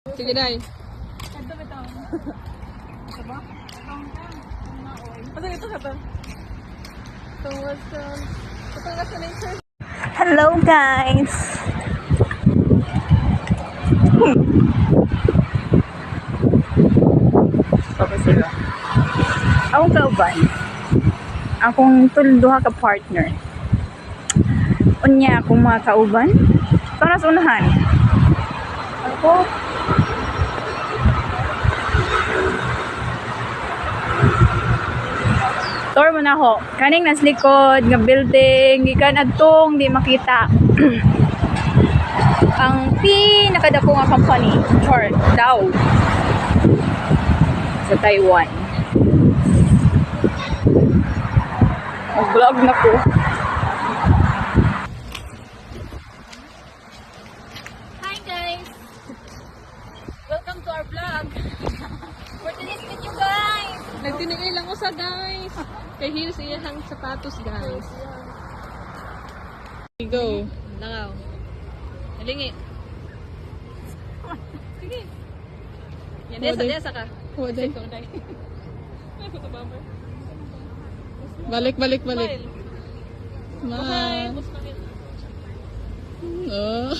Sige, Day. Ito ba ito? Ito ba? Ito ito ka to. Hello guys! Akong kauban. Akong tulduha ka partner. Unya akong mga kauban. Para sa unahan. Ako. Tour mo na ako. Kaning nas likod nga building, gikan adtong di makita. Ang pinakadako nga company or daw sa Taiwan. Mag-vlog na ko. Hi guys! Welcome to our vlog. For today's video guys! Nagtinigay lang ko sa guys. Kay heels iyahang sapatos guys. Go. Langaw. Nalingi. Sige. Yan, desa ka. Wala. Balik. Smile. Ma. Oh.